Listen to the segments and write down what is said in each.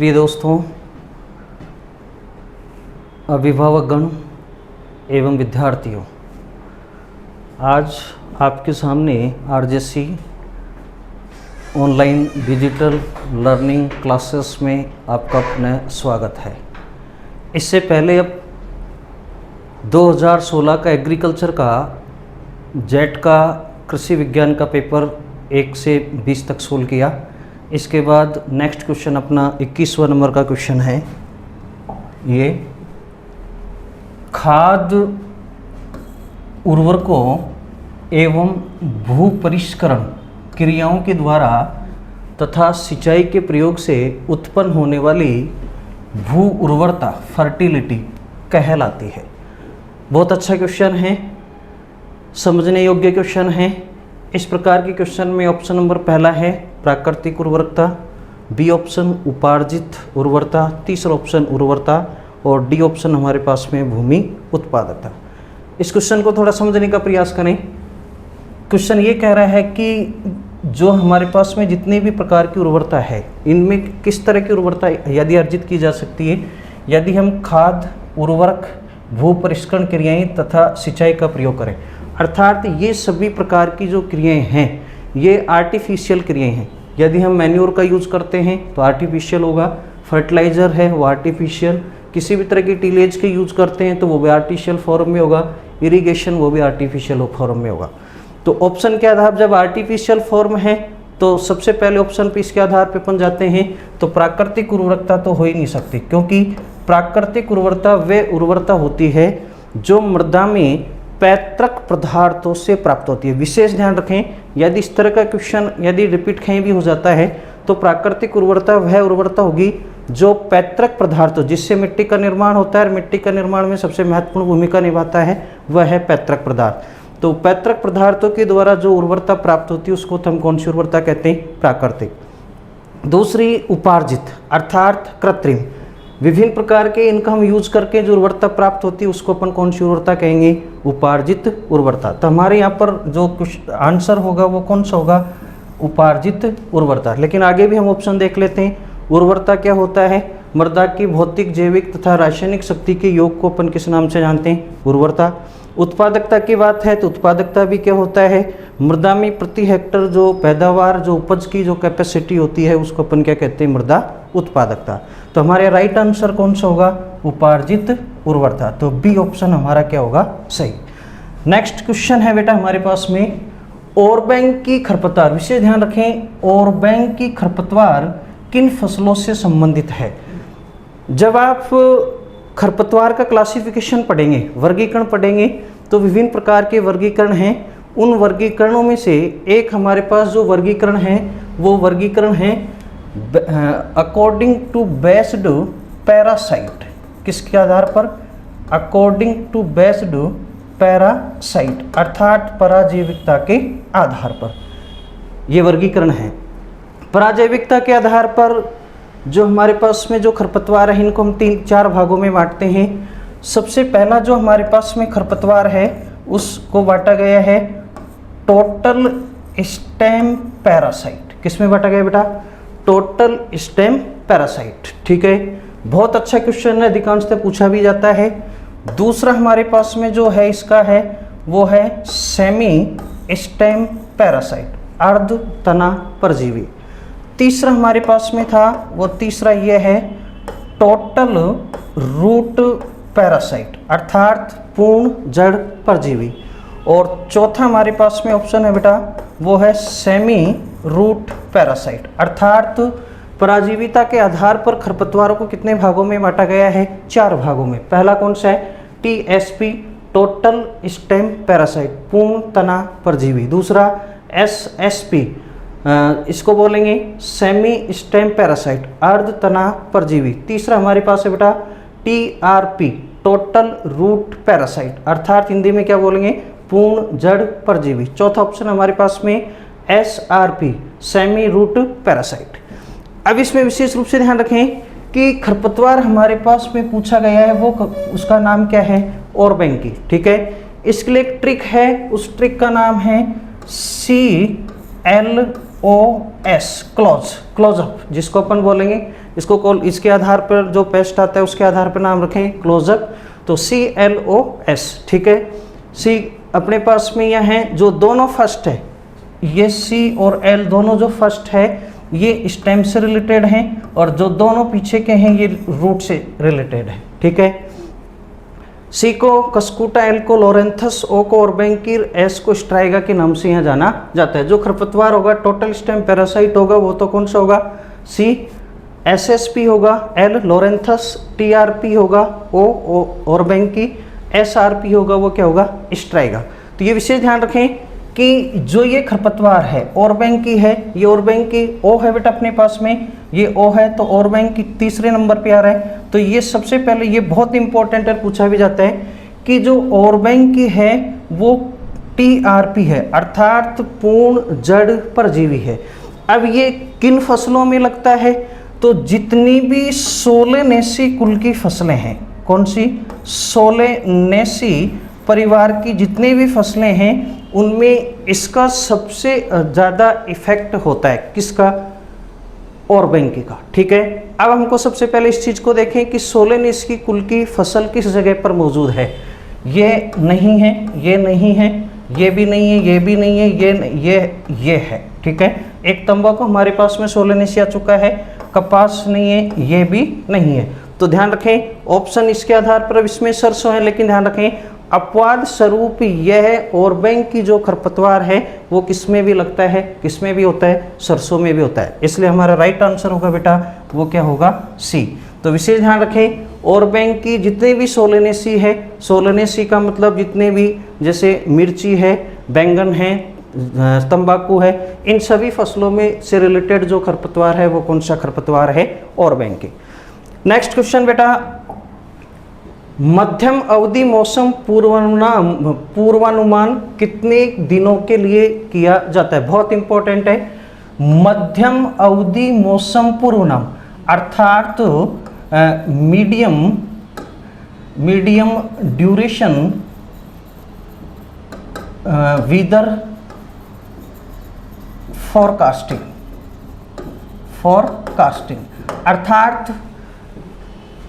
प्रिय दोस्तों, अभिभावकगण एवं विद्यार्थियों, आज आपके सामने RJC online digital learning classes में आपका अपना स्वागत है। इससे पहले अब 2016 का एग्रीकल्चर का जेट का कृषि विज्ञान का पेपर 1 से 20 तक सोल्व किया। इसके बाद नेक्स्ट क्वेश्चन अपना 21वां नंबर का क्वेश्चन है। ये खाद उर्वरकों एवं भू परिष्करण क्रियाओं के द्वारा तथा सिंचाई के प्रयोग से उत्पन्न होने वाली भू उर्वरता फर्टिलिटी कहलाती है। बहुत अच्छा क्वेश्चन है, समझने योग्य क्वेश्चन है। इस प्रकार के क्वेश्चन में ऑप्शन नंबर पहला है प्राकृतिक उर्वरकता, बी ऑप्शन उपार्जित उर्वरता, तीसरा ऑप्शन उर्वरता और डी ऑप्शन हमारे पास में भूमि उत्पादकता। इस क्वेश्चन को थोड़ा समझने का प्रयास करें। क्वेश्चन ये कह रहा है कि जो हमारे पास में जितनी भी प्रकार की उर्वरता है, इनमें किस तरह की उर्वरता यदि अर्जित की जा सकती है यदि हम खाद, उर्वरक, भू परिष्करण क्रियाएं तथा सिंचाई का प्रयोग करें। अर्थात ये सभी प्रकार की जो क्रियाएं हैं ये आर्टिफिशियल क्रियाएं हैं। यदि हम मैन्योर का यूज़ करते हैं तो आर्टिफिशियल होगा, फर्टिलाइज़र है वो आर्टिफिशियल, किसी भी तरह की टीलेज के यूज़ करते हैं तो वो भी आर्टिफिशियल फॉर्म में होगा, इरिगेशन वो भी आर्टिफिशियल फॉर्म में होगा। तो ऑप्शन के आधार जब आर्टिफिशियल फॉर्म है तो सबसे पहले ऑप्शन पे इसके आधार पे अपन जाते हैं तो प्राकृतिक उर्वरकता तो हो ही नहीं सकती, क्योंकि प्राकृतिक उर्वरता वे उर्वरता होती है जो मृदा में पैतृक पदार्थों से प्राप्त होती है। विशेष ध्यान रखें, यदि इस तरह का क्वेश्चन यदि रिपीट कहीं भी हो जाता है तो प्राकृतिक उर्वरता वह उर्वरता होगी जो पैतृक पदार्थों जिससे मिट्टी का निर्माण होता है, और मिट्टी का निर्माण में सबसे महत्वपूर्ण भूमिका निभाता है वह है पैतृक पदार्थ। तो पैतृक पदार्थों के द्वारा जो उर्वरता प्राप्त होती है उसको हम कौन सी उर्वरता कहते हैं? प्राकृतिक। दूसरी उपार्जित अर्थात कृत्रिम, विभिन्न प्रकार के इनका हम यूज करके जो उर्वरता प्राप्त होती है उसको अपन कौन सी उर्वरता कहेंगे? उपार्जित उर्वरता। तो हमारे यहाँ पर जो कुछ आंसर होगा वो कौन सा होगा? उपार्जित उर्वरता। लेकिन आगे भी हम ऑप्शन देख लेते हैं। उर्वरता क्या होता है? मृदा की भौतिक, जैविक तथा रासायनिक शक्ति के योग को अपन किस नाम से जानते हैं? उर्वरता। उत्पादकता की बात है तो उत्पादकता भी क्या होता है? मृदा में प्रति हेक्टर जो पैदावार, जो उपज की जो कैपेसिटी होती है उसको अपन क्या कहते हैं? मृदा उत्पादकता। तो हमारे राइट आंसर कौन सा होगा? उपार्जित उर्वरता। तो बी ऑप्शन हमारा क्या होगा? सही। नेक्स्ट क्वेश्चन है बेटा हमारे पास में ओरबैंक की खरपतवार। विशेष ध्यान रखें, ओरबैंक की खरपतवार किन फसलों से संबंधित है? जब आप खरपतवार का क्लासिफिकेशन पढ़ेंगे, वर्गीकरण पढ़ेंगे, तो विभिन्न प्रकार के वर्गीकरण हैं। उन वर्गीकरणों में से एक हमारे पास जो वर्गीकरण है वो वर्गीकरण है अकॉर्डिंग टू बेस्ड पैरासाइट। किसके आधार पर? अकॉर्डिंग टू बेस्ड पैरासाइट अर्थात पराजैविकता के आधार पर ये वर्गीकरण है। पराजैविकता के आधार पर जो हमारे पास में जो खरपतवार है इनको हम 3-4 भागों में बांटते हैं। सबसे पहला जो हमारे पास में खरपतवार है उसको बांटा गया है टोटल स्टेम पैरासाइट। किस में बांटा गया बेटा? Total stem parasite. ठीक है, बहुत अच्छा क्वेश्चन है, अधिकांशतः पूछा भी जाता है। दूसरा हमारे पास में जो है इसका है वो है सेमी स्टेम पैरासाइट, अर्ध तना परजीवी। तीसरा हमारे पास में था वो तीसरा ये है टोटल रूट पैरासाइट अर्थात पूर्ण जड़ परजीवी। और चौथा हमारे पास में ऑप्शन है बेटा वो है सेमी रूट पैरासाइट अर्थात पराजीविता के आधार पर खरपतवारों को कितने भागों में बांटा गया है? 4 भागों में। पहला कौन सा है? TSP टोटल स्टेम पैरासाइट, पूर्ण तना परजीवी। दूसरा SSP इसको बोलेंगे सेमी स्टेम पैरासाइट, अर्ध तना परजीवी। तीसरा हमारे पास है बेटा TRP टोटल रूट पैरासाइट अर्थात हिंदी में क्या बोलेंगे? पूर्ण जड़ परजीवी। चौथा ऑप्शन हमारे पास में SRP सेमी रूट पैरासाइट। अब इसमें विशेष रूप से ध्यान रखें कि खरपतवार हमारे पास में पूछा गया है वो उसका नाम क्या है? ओरबैंक की। ठीक है, इसके लिए एक ट्रिक है, उस ट्रिक का नाम है CLOS क्लोजअप, जिसको अपन बोलेंगे इसके आधार पर जो पेस्ट आता है उसके आधार पर नाम रखें क्लोजक, तो CLOS, ठीक है। सी अपने पास में यह है जो दोनों फर्स्ट है, ये C और L दोनों जो फर्स्ट है ये स्टेम से रिलेटेड हैं, और जो दोनों पीछे के हैं ये रूट से रिलेटेड है, ठीक है। C को कस्कूटा, L को लोरेंथस, O को ओरबैंकी, S को स्ट्राइगा के नाम से यहाँ जाना जाता है। जो खरपतवार होगा टोटल स्टेम पैरासाइट होगा वो तो कौन सा होगा, C, SSP होगा, L लोरेंथस, TRP होगा, O ओरबैंकी, SRP होगा वो क्या होगा, स्ट्राइगा। तो ये विशेष ध्यान रखें कि जो ये खरपतवार है ओरबैंकी है, ये ओरबैंकी O है बेटा अपने पास में, ये O है तो ओरबैंकी तीसरे नंबर पे आ रहा है। तो ये सबसे पहले ये बहुत इंपॉर्टेंट है, पूछा भी जाता है कि जो ओरबैंकी है वो TRP है, अर्थात पूर्ण जड़ परजीवी है। अब ये किन फसलों में लगता है, तो जितनी भी सोलेनेसी कुल की फसलें हैं, कौन सी, सोलेनेसी परिवार की जितनी भी फसलें हैं उनमें इसका सबसे ज़्यादा इफेक्ट होता है, किसका, ओरबैंकी का, ठीक है। अब हमको सबसे पहले इस चीज़ को देखें कि सोलेनेसी कुल की फसल किस जगह पर मौजूद है। ये नहीं है, ये नहीं है, ये भी नहीं है, ये भी नहीं है, ये है, ठीक है। एक तंबाकू हमारे पास में सोलेनेसी आ चुका है, कपास नहीं है, ये भी नहीं है। तो ध्यान रखें ऑप्शन इसके आधार पर अब इसमें सरसों है, लेकिन ध्यान रखें अपवाद स्वरूप यह ओरबैंकी जो खरपतवार है वो किस में भी लगता है, किस में भी होता है, सरसों में भी होता है। इसलिए हमारा राइट आंसर होगा बेटा वो क्या होगा, C। तो विशेष ध्यान रखें ओरबैंकी जितने भी सोलेनेसी है, सोलेनेसी का मतलब जितने भी जैसे मिर्ची है, बैंगन है, तंबाकू है, इन सभी फसलों में से रिलेटेड जो खरपतवार है वो कौन सा खरपतवार है, ओरबैंकी। नेक्स्ट क्वेश्चन बेटा, मध्यम अवधि मौसम पूर्वानुमान कितने दिनों के लिए किया जाता है, बहुत इंपॉर्टेंट है। मध्यम अवधि मौसम पूर्वानुमान अर्थात मीडियम ड्यूरेशन वेदर फोरकास्टिंग अर्थात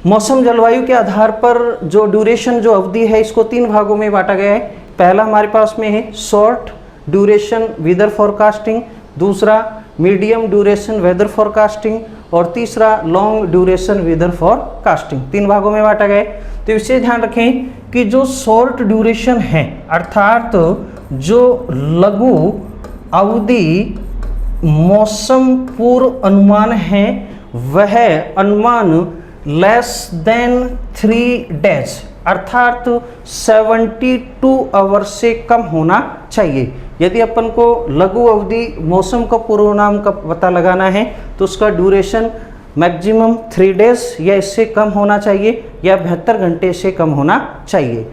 मौसम जलवायु के आधार पर जो ड्यूरेशन, जो अवधि है, इसको 3 भागों में बांटा गया है। पहला हमारे पास में है शॉर्ट ड्यूरेशन वेदर फोरकास्टिंग, दूसरा मीडियम ड्यूरेशन वेदर फोरकास्टिंग और तीसरा लॉन्ग ड्यूरेशन वेदर फोरकास्टिंग। 3 भागों में बांटा गया है। तो इससे ध्यान रखें कि जो शॉर्ट ड्यूरेशन है अर्थात जो लघु अवधि मौसम पूर्व अनुमान है वह अनुमान लेस देन 3 डेज अर्थात 72 आवर से कम होना चाहिए। यदि अपन को लघु अवधि मौसम का पूर्वानुमान का पता लगाना है तो उसका ड्यूरेशन मैक्सिमम 3 डेज या इससे कम होना चाहिए या 72 घंटे से कम होना चाहिए।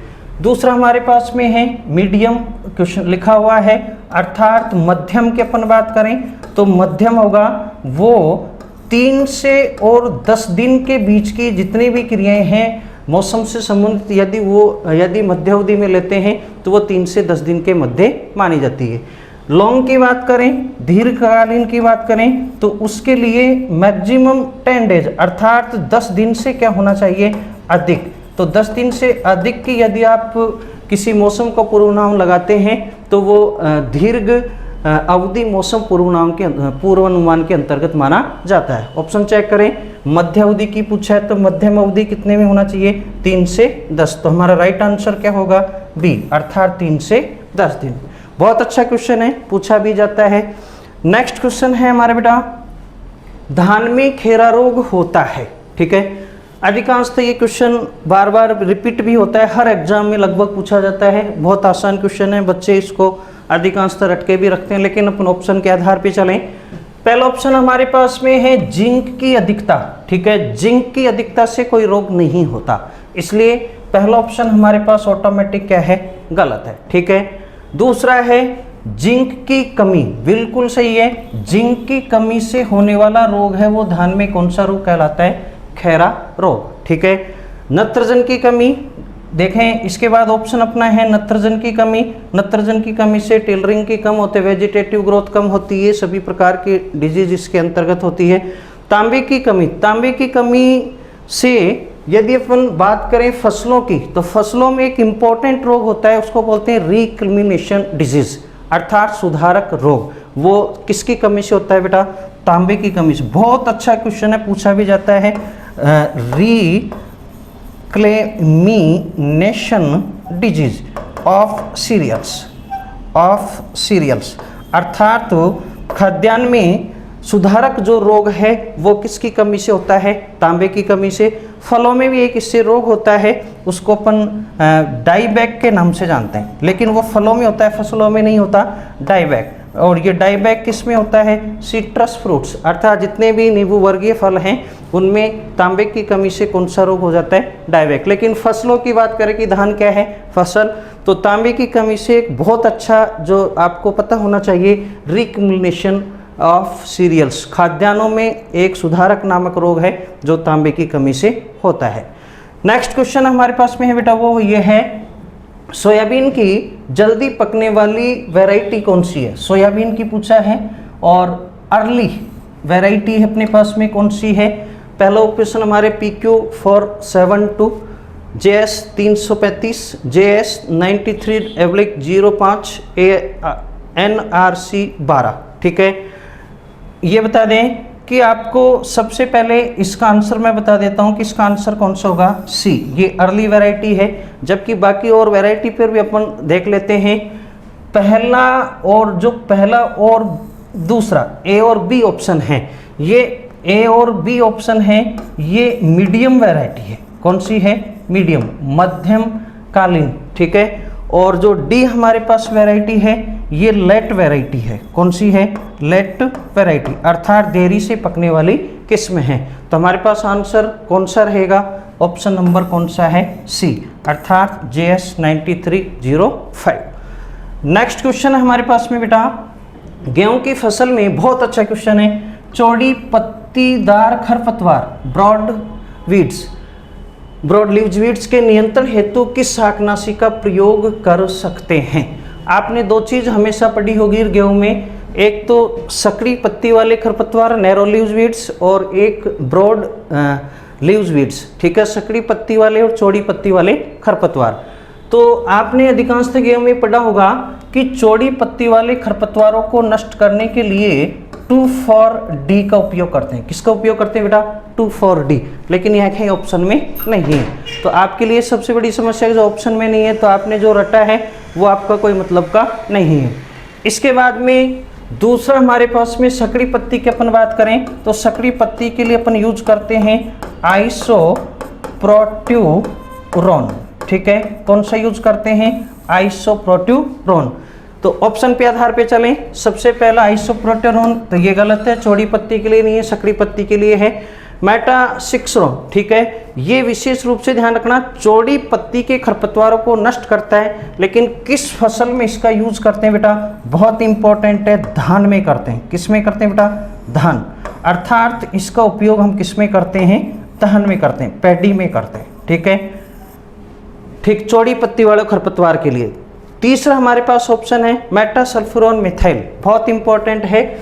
दूसरा हमारे पास में है मीडियम, क्वेश्चन लिखा हुआ है अर्थात मध्यम की अपन बात करें तो मध्यम होगा वो 3 से और 10 दिन के बीच की जितनी भी क्रियाएं हैं मौसम से संबंधित यदि मध्य अवधि में लेते हैं तो वो 3 से 10 दिन के मध्य मानी जाती है। लॉन्ग की बात करें, दीर्घकालीन की बात करें तो उसके लिए मैक्सिमम 10 डेज अर्थात 10 दिन से क्या होना चाहिए, अधिक। तो 10 दिन से अधिक की यदि आप किसी मौसम का पूर्वानुमान लगाते हैं तो वो दीर्घ अवधि मौसम पूर्वानुमान के अंतर्गत माना जाता है। ऑप्शन चेक करें, मध्य अवधि की पूछा है तो मध्यम अवधि कितने में होना चाहिए, 3 से 10। तो हमारा राइट आंसर क्या होगा, बी अर्थात 3 से 10 दिन। बहुत अच्छा क्वेश्चन है, पूछा भी जाता है। नेक्स्ट क्वेश्चन है हमारे बेटा, धान में खेरा रोग होता है, ठीक है। अधिकांशतः ये क्वेश्चन बार बार रिपीट भी होता है, हर एग्जाम में लगभग पूछा जाता है। बहुत आसान क्वेश्चन है, बच्चे इसको अधिकांशतः रटके भी रखते हैं, लेकिन अपन ऑप्शन के आधार पे चलें। पहला ऑप्शन हमारे पास में है जिंक की अधिकता, ठीक है। जिंक की अधिकता से कोई रोग नहीं होता, इसलिए पहला ऑप्शन हमारे पास ऑटोमेटिक क्या है, गलत है, ठीक है। दूसरा है जिंक की कमी, बिल्कुल सही है। जिंक की कमी से होने वाला रोग है वो धान में कौन सा रोग कहलाता है, खेरा रोग, ठीक है। नत्रजन की कमी देखें, इसके बाद ऑप्शन अपना है नत्रजन की कमी। नत्रजन की कमी से टेलरिंग की कम होते, वेजिटेटिव ग्रोथ कम होती है, सभी प्रकार की डिजीज इसके अंतर्गत होती है। तांबे की कमी, तांबे की कमी से यदि अपन बात करें फसलों की, तो फसलों में एक इंपॉर्टेंट रोग होता है, उसको बोलते हैं रिकल्मिनेशन डिजीज, अर्थात सुधारक रोग। वो किसकी कमी से होता है बेटा? तांबे की कमी से। बहुत अच्छा क्वेश्चन है, पूछा भी जाता है। रिक्लेमिनेशन डिजीज ऑफ सीरियल्स, अर्थात खाद्यान्न में सुधारक जो रोग है वो किसकी कमी से होता है? तांबे की कमी से। फलों में भी एक इससे रोग होता है, उसको अपन डाईबैक के नाम से जानते हैं, लेकिन वो फलों में होता है, फसलों में नहीं होता डाईबैक। और ये डाईबैक किस में होता है? सिट्रस फ्रूट्स, अर्थात जितने भी नींबू वर्गीय फल हैं उनमें तांबे की कमी से कौन सा रोग हो जाता है? डाईबैक। लेकिन फसलों की बात करें कि धान क्या है? फसल। तो तांबे की कमी से एक बहुत अच्छा जो आपको पता होना चाहिए, रिकम्बिनेशन ऑफ सीरियल्स, खाद्यान्नों में एक सुधारक नामक रोग है जो तांबे की कमी से होता है। नेक्स्ट क्वेश्चन हमारे पास में है बेटा, वो ये है सोयाबीन की जल्दी पकने वाली वैरायटी कौन सी है? सोयाबीन की पूछा है, और अर्ली वैरायटी अपने पास में कौन सी है? पहला ऑप्शन हमारे PQ472, JS 335, JS 93/05, NRC 12। ठीक है, ये बता दें कि आपको सबसे पहले इसका आंसर मैं बता देता हूं कि इसका आंसर कौन सा होगा? सी, ये अर्ली वैरायटी है। जबकि बाकी और वैरायटी पर भी अपन देख लेते हैं। पहला और दूसरा ए और बी ऑप्शन है, ये ए और बी ऑप्शन है, ये मीडियम वैरायटी है। कौन सी है? मीडियम, मध्यम कालीन। ठीक है, और जो डी हमारे पास वैरायटी है ये लेट वैरायटी है। कौन सी है? लेट वैरायटी, अर्थात देरी से पकने वाली किस्म है। तो हमारे पास आंसर कौन सा रहेगा? ऑप्शन नंबर कौन सा है? सी, अर्थात JS 93/05। नेक्स्ट क्वेश्चन है हमारे पास में बेटा, गेहूं की फसल में बहुत अच्छा क्वेश्चन है, चौड़ी पत्तीदार खरपतवार ब्रॉड लीव्स वीड्स के नियंत्रण हेतु किस शाकनाशी का प्रयोग कर सकते हैं? आपने दो चीज हमेशा पढ़ी होगी गेहूं में, एक तो सकड़ी पत्ती वाले खरपतवार नैरो लीव्स वीड्स, और एक ब्रॉड लीव्स वीड्स। ठीक है, सकड़ी पत्ती वाले और चौड़ी पत्ती वाले खरपतवार। तो आपने अधिकांशतः गेहूं में पढ़ा होगा कि चौड़ी पत्ती वाले खरपतवारों को नष्ट करने के लिए 2,4-D का उपयोग करते हैं। किसका उपयोग करते हैं बेटा? 2,4-D, लेकिन यह कहीं ऑप्शन में नहीं है। तो आपके लिए सबसे बड़ी समस्या है जो ऑप्शन में नहीं है, तो आपने जो रटा है वो आपका कोई मतलब का नहीं है। इसके बाद में दूसरा हमारे पास में सकड़ी पत्ती की अपन बात करें तो सकड़ी पत्ती के लिए अपन यूज करते हैं आइसोप्रोट्यूरॉन। ठीक है, कौन सा यूज करते हैं? आइसोप्रोट्यूरॉन। तो ऑप्शन पे आधार पे चलें। सबसे पहला आइसोप्रोट्यूरॉन, तो ये गलत है, चौड़ी पत्ती के लिए नहीं है, सकड़ी पत्ती के लिए है। मेटासिक्सोन, ठीक है, ये विशेष रूप से ध्यान रखना चौड़ी पत्ती के खरपतवारों को नष्ट करता है, लेकिन किस फसल में इसका यूज करते हैं बेटा? बहुत इंपॉर्टेंट है, धान में करते हैं। किस में करते हैं बेटा? धान, अर्थात इसका उपयोग हम किस में करते हैं? धान में करते हैं, पैडी में करते हैं। ठीक है, ठीक, चौड़ी पत्ती वाले खरपतवार के लिए। तीसरा हमारे पास ऑप्शन है मेटासल्फ्यूरॉन मिथाइल, बहुत इंपॉर्टेंट है।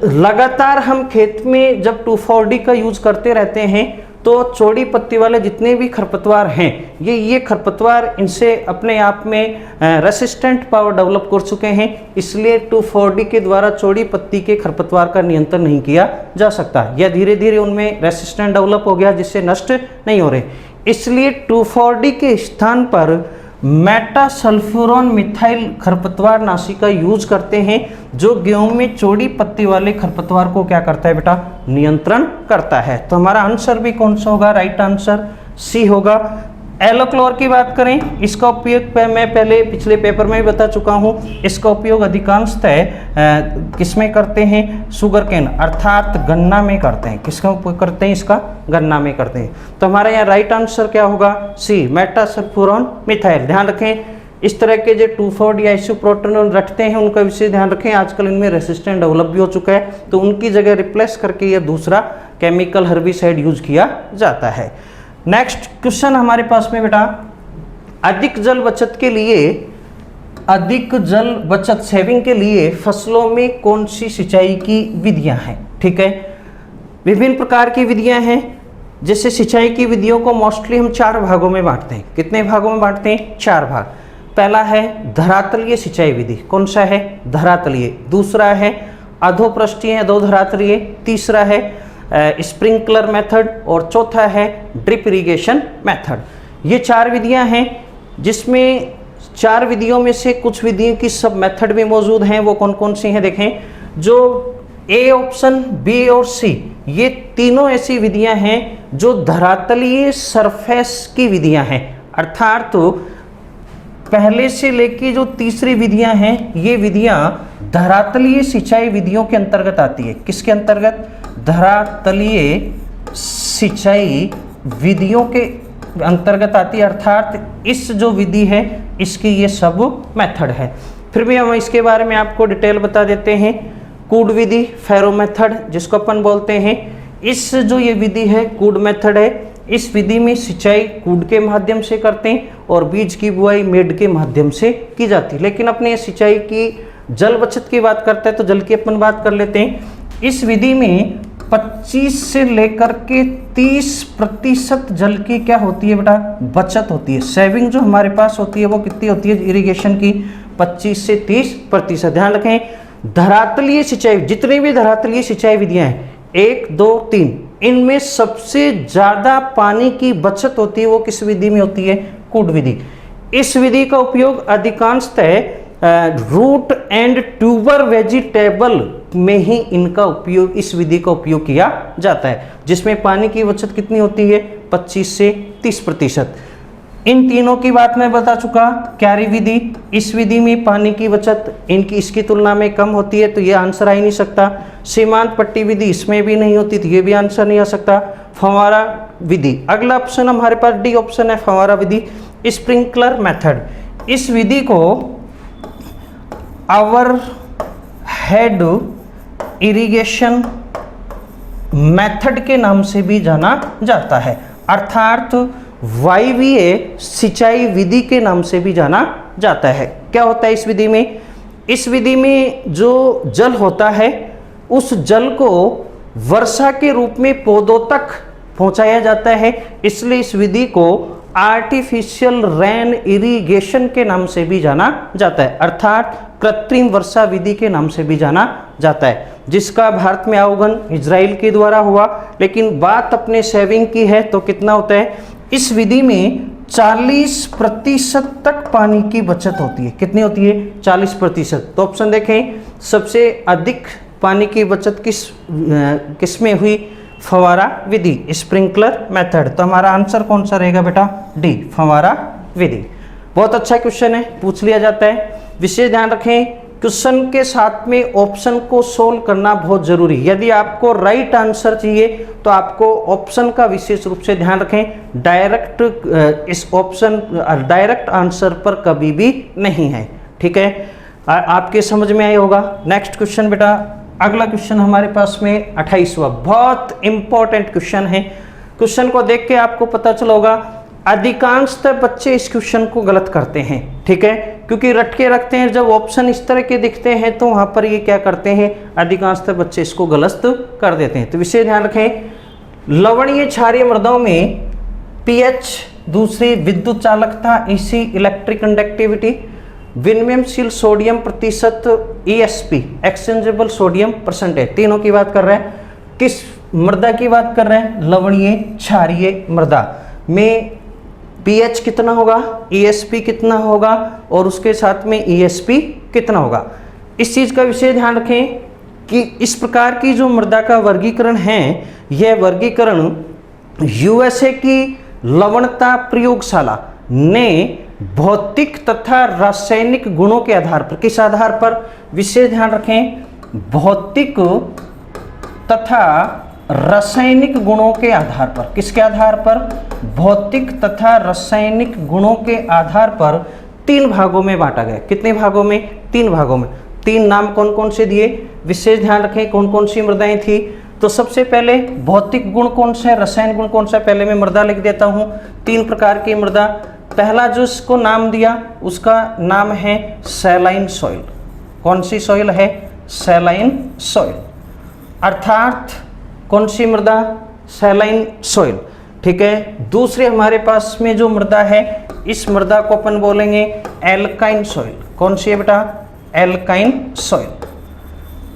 लगातार हम खेत में जब 2,4-D का यूज करते रहते हैं तो चौड़ी पत्ती वाले जितने भी खरपतवार हैं ये खरपतवार इनसे अपने आप में रेसिस्टेंट पावर डेवलप कर चुके हैं, इसलिए 2,4-D के द्वारा चौड़ी पत्ती के खरपतवार का नियंत्रण नहीं किया जा सकता। यह धीरे धीरे उनमें रेसिस्टेंट डेवलप हो गया जिससे नष्ट नहीं हो रहे, इसलिए 2,4-D के स्थान पर मेटासल्फ्यूरॉन मिथाइल खरपतवार नाशी का यूज करते हैं, जो गेहूं में चौड़ी पत्ती वाले खरपतवार को क्या करता है बेटा? नियंत्रण करता है। तो हमारा आंसर भी कौन सा होगा? राइट आंसर सी होगा। एलोक्लोर की बात करें, इसका उपयोग मैं पहले पिछले पेपर में भी बता चुका हूं, इसका उपयोग अधिकांशतः किसमें करते हैं? शुगर केन अर्थात गन्ना में करते हैं। किसका उपयोग करते हैं? इसका गन्ना में करते हैं। तो हमारा यहाँ राइट आंसर क्या होगा? सी, मेटासल्फ्यूरॉन मिथाइल। ध्यान रखें, इस तरह के जो 2,4-D आइसोप्रोट्यूरॉन रखते हैं उनका विशेष ध्यान रखें, आजकल इनमें रेसिस्टेंट डेवलप भी हो चुका है, तो उनकी जगह रिप्लेस करके यह दूसरा केमिकल हर्बिसाइड यूज किया जाता है। नेक्स्ट क्वेश्चन हमारे पास में बेटा, अधिक जल बचत सेविंग के लिए फसलों में कौन सी सिंचाई की विधियां हैं? ठीक है, विभिन्न प्रकार की विधियां हैं। जैसे सिंचाई की विधियों को मोस्टली हम 4 भागों में बांटते हैं। कितने भागों में बांटते हैं? 4 भाग। पहला है धरातलीय सिंचाई विधि। कौन सा है? धरातलीय। दूसरा है अधोपृष्ठीय अधोधरातलीय। तीसरा है स्प्रिंकलर मेथड और चौथा है ड्रिप इरिगेशन मेथड। ये 4 विधियां हैं, जिसमें 4 विधियों में से कुछ विधियों की सब मेथड भी मौजूद हैं। वो कौन कौन सी हैं देखें। जो ए ऑप्शन, बी और सी, ये तीनों ऐसी विधियां हैं जो धरातलीय सरफेस की विधियां हैं। अर्थात तो पहले से लेके जो तीसरी विधियां हैं, ये विधियां धरातलीय सिंचाई विधियों के अंतर्गत आती है। किसके अंतर्गत? धरातलीय सिंचाई विधियों के अंतर्गत आती है। अर्थात इस जो विधि है इसकी ये सब मेथड है। फिर भी हम इसके बारे में आपको डिटेल बता देते हैं। कूड विधि, फैरो मेथड जिसको अपन बोलते हैं, इस जो ये विधि है कूड मेथड है। इस विधि में सिंचाई कूड के माध्यम से करते हैं और बीज की बुआई मेड के माध्यम से की जाती है। लेकिन अपने सिंचाई की जल बचत की बात करते हैं तो जल की अपन बात कर लेते हैं। इस विधि में 25 से लेकर के 30% जल की क्या होती है बेटा? बचत होती है। सेविंग जो हमारे पास होती है वो कितनी होती है इरिगेशन की? 25 से 30%। ध्यान रखें, धरातलीय सिंचाई, जितनी भी धरातलीय सिंचाई विधियां हैं 1, 2, 3, इनमें सबसे ज्यादा पानी की बचत होती है वो किस विधि में होती है? कूड विधि। इस विधि का उपयोग अधिकांशतः रूट एंड ट्यूबर वेजिटेबल में ही इनका उपयोग, इस विधि का उपयोग किया जाता है, जिसमें पानी की बचत कितनी होती है? 25 से 30%। इन तीनों की बात मैं बता चुका। क्यारी विधि, इस विधि में पानी की बचत इसकी तुलना में कम होती है, तो ये आंसर आ ही नहीं सकता। सीमांत पट्टी विधि, इसमें भी नहीं होती, तो ये भी आंसर नहीं आ सकता। फव्वारा विधि, अगला ऑप्शन हमारे पास डी ऑप्शन है, फव्वारा विधि। स्प्रिंकलर मेथड, इस विधि को आवर हेड इरिगेशन मेथड के नाम से भी जाना जाता है। अर्थात वायवीय सिंचाई विधि के नाम से भी जाना जाता है। क्या होता है इस विधि में? इस विधि में जो जल होता है उस जल को वर्षा के रूप में पौधों तक पहुंचाया जाता है, इसलिए इस विधि को आर्टिफिशियल रेन इरिगेशन के नाम से भी जाना जाता है। अर्थात कृत्रिम वर्षा विधि के नाम से भी जाना जाता है, जिसका भारत में आह्वान इजराइल के द्वारा हुआ। लेकिन बात अपने सेविंग की है तो कितना होता है? इस विधि में 40% तक पानी की बचत होती है। कितनी होती है? 40%। तो ऑप्शन देखें, सबसे अधिक पानी की बचत किस में हुई? फव्वारा विधि, स्प्रिंकलर मेथड। तो हमारा आंसर कौन सा रहेगा बेटा? डी, फव्वारा विधि। बहुत अच्छा क्वेश्चन है, पूछ लिया जाता है। विशेष ध्यान रखें, क्वेश्चन के साथ में ऑप्शन को सोल्व करना बहुत जरूरी है। यदि आपको राइट आंसर चाहिए तो आपको ऑप्शन का विशेष रूप से ध्यान रखें। डायरेक्ट आंसर पर कभी भी नहीं है। ठीक है, आपके समझ में आया होगा। नेक्स्ट क्वेश्चन बेटा, अगला क्वेश्चन हमारे पास में 28वां, बहुत इंपॉर्टेंट क्वेश्चन है। क्वेश्चन को देख के आपको पता चला होगा अधिकांशतः बच्चे इस क्वेश्चन को गलत करते हैं। ठीक है, क्योंकि रट के रखते हैं। जब ऑप्शन इस तरह के दिखते हैं तो वहां पर ये क्या करते हैं, अधिकांशतः बच्चे इसको गलत कर देते हैं। तो विशेष ध्यान रखें, लवणीय क्षारीय मृदाओं में पीएच, दूसरी विद्युत चालकता, इसी इलेक्ट्रिक कंडक्टिविटी, विनिमयशील सोडियम प्रतिशत, ESP एक्सचेंजेबल सोडियम परसेंटेज, तीनों की बात कर रहे हैं। किस मृदा की बात कर रहे हैं? लवणीय क्षारीय मृदा में pH कितना होगा, ESP कितना होगा और उसके साथ में ESP कितना होगा। इस चीज का विशेष ध्यान रखें कि इस प्रकार की जो मृदा का वर्गीकरण है, यह वर्गीकरण USA की लवणता प्रयोगशाला ने भौतिक तथा रासायनिक गुणों के आधार पर, किस आधार पर? विशेष ध्यान रखें, भौतिक तथा रासायनिक गुणों के आधार पर। किसके आधार पर? भौतिक तथा रासायनिक गुणों के आधार पर 3 भागों में बांटा गया। कितने भागों में? 3 भागों में। 3 नाम कौन कौन से दिए? विशेष ध्यान रखें, कौन कौन सी मृदाएं थी। तो सबसे पहले भौतिक गुण कौन सा है, रसायन गुण कौन सा, पहले मैं मृदा लिख देता हूं। 3 प्रकार की मृदा। पहला जो इसको नाम दिया उसका नाम है सैलाइन सॉइल। कौन सी सॉइल है? Saline soil. अर्थात कौन सी मृदा, सैलाइन सॉइल, ठीक है। दूसरे हमारे पास में जो मृदा है, इस मृदा को अपन बोलेंगे एल्काइन सॉइल। कौन सी है बेटा, एल्काइन सॉइल।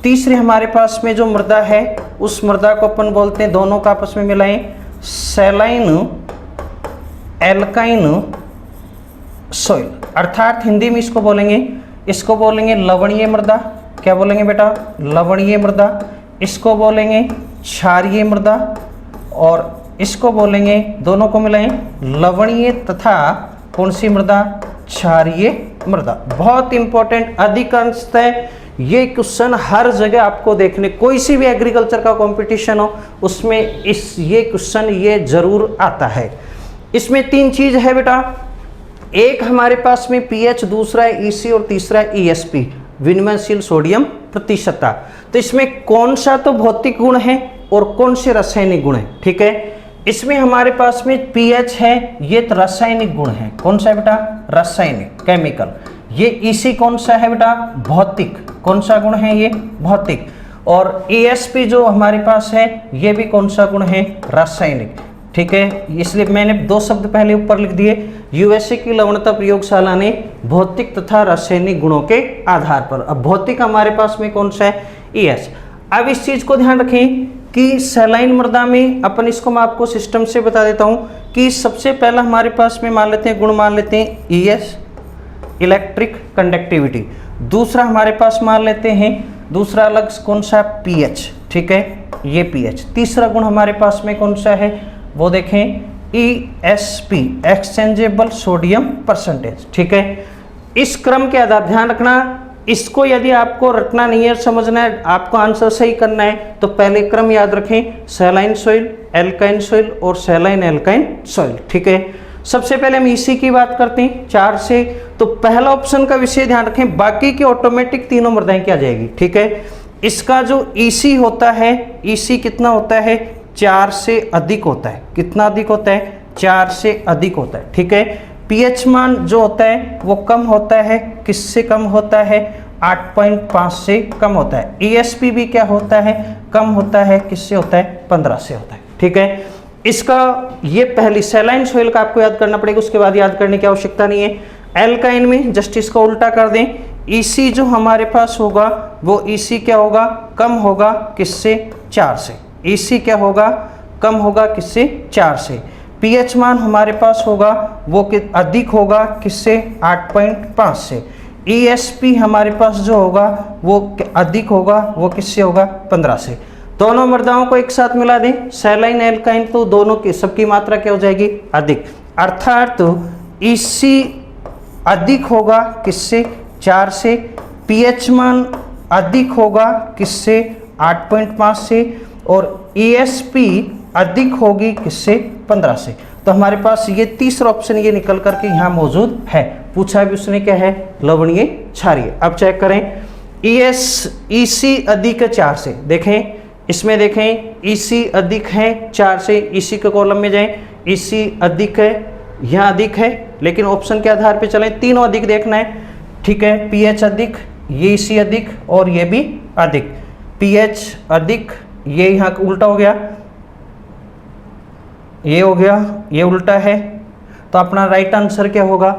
तीसरे हमारे पास में जो मृदा है, उस मृदा को अपन बोलते हैं, दोनों का आपस में मिलाएं, सैलाइन एल्काइन सॉइल, अर्थात हिंदी में इसको बोलेंगे लवणीय मृदा। क्या बोलेंगे बेटा, लवणीय मृदा। इसको बोलेंगे क्षारीय मृदा और इसको बोलेंगे, दोनों को मिलाएं, लवणीय तथा कौन सी मृदा, क्षारीय मृदा। बहुत इंपॉर्टेंट, अधिकांशतः ये क्वेश्चन हर जगह आपको देखने, कोई सी भी एग्रीकल्चर का कंपटीशन हो उसमें ये क्वेश्चन ये जरूर आता है। इसमें 3 चीज है बेटा, एक हमारे पास में पीएच, दूसरा है ईसी और तीसरा है ईएसपी, विनिमयशील सोडियम प्रतिशतता। तो इसमें कौन सा तो भौतिक गुण है और कौन से रासायनिक गुण है, ठीक है। इसमें हमारे पास में पीएच है, ये तो रासायनिक गुण है। कौन सा है बेटा, रासायनिक, केमिकल। ये ईसी कौन सा है बेटा, भौतिक। कौन सा गुण है, ये भौतिक। और ईएसपी जो हमारे पास है, ये भी कौन सा गुण है, रासायनिक, ठीक है। इसलिए मैंने 2 शब्द पहले ऊपर लिख दिए, यूएसए की लवणता प्रयोगशाला ने भौतिक तथा रासायनिक गुणों के आधार पर। अब भौतिक हमारे पास में कौन सा है, ईएस। अब इस चीज को ध्यान रखें कि सैलाइन मृदा में अपन, इसको मैं आपको सिस्टम से बता देता हूं कि सबसे पहला हमारे पास में मान लेते हैं, गुण मान लेते हैं ईएस, इलेक्ट्रिक कंडक्टिविटी। दूसरा हमारे पास मान लेते हैं, दूसरा अलग कौन सा, पीएच, ठीक है, ये पीएच। तीसरा गुण हमारे पास में कौन सा है, वो देखें ESP, एक्सचेंजेबल सोडियम परसेंटेज, ठीक है। इस क्रम के आधार, ध्यान रखना, इसको यदि आपको रटना नहीं है, समझना है, आपको आंसर सही करना है, तो पहले क्रम याद रखें, सैलाइन सॉइल, एल्काइन सॉइल और सैलाइन एल्काइन सॉइल, ठीक है। सबसे पहले हम ईसी की बात करते हैं 4 से, तो पहला ऑप्शन का विषय ध्यान रखें, बाकी की ऑटोमेटिक तीनों मृदाएं क्या जाएगी, ठीक है। इसका जो ईसी होता है, ईसी कितना होता है, 4 से अधिक होता है। कितना अधिक होता है, 4 से अधिक होता है, ठीक है। पीएच मान जो होता है वो कम होता है, किससे कम होता है, 8.5 से कम होता है। ईएसपी भी क्या होता है, कम होता है, किससे होता है, 15 से होता है, ठीक है। इसका ये पहली सैलाइन सॉइल का आपको याद करना पड़ेगा, उसके बाद याद करने की आवश्यकता नहीं है। एल्काइन में जस्ट इसको उल्टा कर दें, ईसी जो हमारे पास होगा वो ईसी क्या होगा, कम होगा, किससे, 4 से। ईसी क्या होगा, कम होगा, किससे, 4 से। पीएच मान हमारे पास होगा वो अधिक होगा, किससे, 8.5 से। ईएसपी हमारे पास जो होगा वो अधिक होगा, वो किससे होगा, 15 से। दोनों मृदाओं को एक साथ मिला दें, सैलाइन एल्काइन, तो दोनों की सबकी मात्रा क्या हो जाएगी, अधिक। अर्थात तो ईसी अधिक होगा, किससे, 4 से। पीएच मान अधिक होगा, किससे, 8.5 से। और ईएसपी अधिक होगी, किससे, 15 से। तो हमारे पास ये तीसरा ऑप्शन ये निकल करके यहाँ मौजूद है। पूछा भी उसने क्या है, लवणीय क्षारीय। अब चेक करें, ईसी अधिक है 4 से, देखें इसमें, देखें ईसी अधिक है 4 से, ईसी के कॉलम में जाएं, ईसी अधिक है, यहाँ अधिक है, लेकिन ऑप्शन के आधार पे चलें, तीनों अधिक देखना है, ठीक है। पीएच अधिक, ये ईसी अधिक और ये भी अधिक। पीएच अधिक, ये यहाँ उल्टा हो गया, ये हो गया, ये उल्टा है, तो अपना राइट आंसर क्या होगा,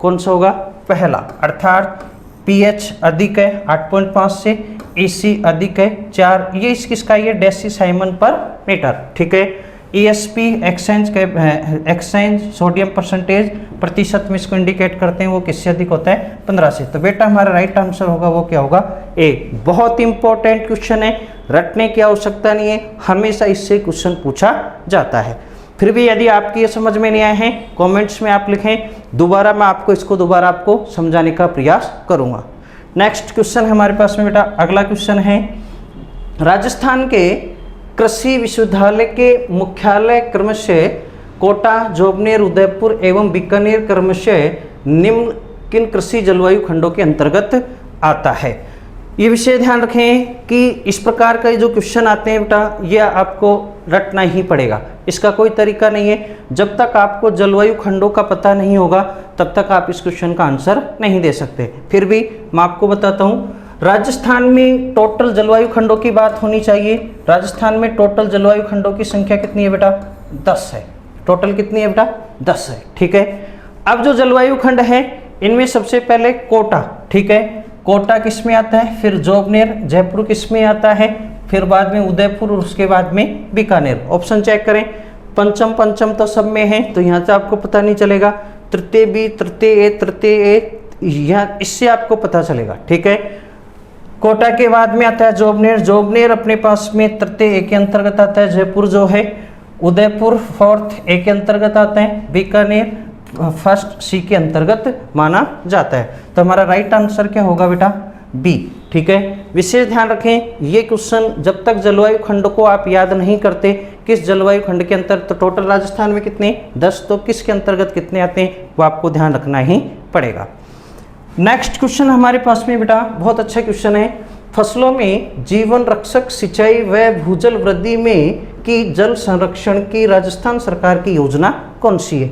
कौन सा होगा, पहला। अर्थात पीएच अधिक है 8.5 से, ईसी अधिक है 4, ये किसका, ये डेसीसाइमन पर मीटर, ठीक है। ईएसपी एक्सचेंज सोडियम परसेंटेज प्रतिशत में इसको इंडिकेट करते हैं, वो किससे अधिक होता है, 15 से। तो बेटा हमारा राइट आंसर होगा वो क्या होगा, ए। बहुत इंपॉर्टेंट क्वेश्चन है, रटने की आवश्यकता नहीं है, हमेशा इससे क्वेश्चन पूछा जाता है। फिर भी यदि आपकी ये समझ में नहीं आए हैं, कमेंट्स में आप लिखें, दोबारा मैं आपको इसको दोबारा आपको समझाने का प्रयास करूंगा। नेक्स्ट क्वेश्चन हमारे पास में बेटा, अगला क्वेश्चन है, राजस्थान के कृषि विश्वविद्यालय के मुख्यालय क्रमशः कोटा, जोबनेर, उदयपुर एवं बीकानेर क्रमशः निम्न किन कृषि जलवायु खंडों के अंतर्गत आता है। ये विषय ध्यान रखें कि इस प्रकार का जो क्वेश्चन आते हैं बेटा, ये आपको रटना ही पड़ेगा, इसका कोई तरीका नहीं है। जब तक आपको जलवायु खंडों का पता नहीं होगा तब तक आप इस क्वेश्चन का आंसर नहीं दे सकते। फिर भी मैं आपको बताता हूँ, राजस्थान में टोटल जलवायु खंडों की बात होनी चाहिए, राजस्थान में टोटल जलवायु खंडों की संख्या कितनी है बेटा? 10 है। टोटल कितनी है बेटा? 10 है। ठीक है, अब जो जलवायु खंड है इनमें सबसे पहले कोटा, ठीक है, कोटा किस में आता है, फिर जोबनेर, जयपुर किस में आता है, फिर बाद में उदयपुर और उसके बाद में बीकानेर। ऑप्शन चेक करें, पंचम तो सब में है, तो यहाँ से आपको पता नहीं चलेगा। तृतीय बी, तृतीय ए यहाँ इससे आपको पता चलेगा। ठीक है, कोटा के बाद में आता है जोबनेर अपने पास में तृतीय ए के अंतर्गत आता है। जयपुर जो है, उदयपुर फोर्थ ए के अंतर्गत आता है। बीकानेर फर्स्ट सी के अंतर्गत माना जाता है। तो हमारा राइट आंसर क्या होगा बेटा? बी। ठीक है, विशेष ध्यान रखें, ये क्वेश्चन जब तक जलवायु खंड को आप याद नहीं करते, किस जलवायु खंड के अंतर्गत, तो टोटल राजस्थान में कितने 10, तो किसके अंतर्गत कितने आते हैं वो आपको ध्यान रखना ही पड़ेगा। नेक्स्ट क्वेश्चन हमारे पास में बेटा बहुत अच्छा क्वेश्चन है। फसलों में जीवन रक्षक सिंचाई व भूजल वृद्धि में की जल संरक्षण की राजस्थान सरकार की योजना कौन सी है?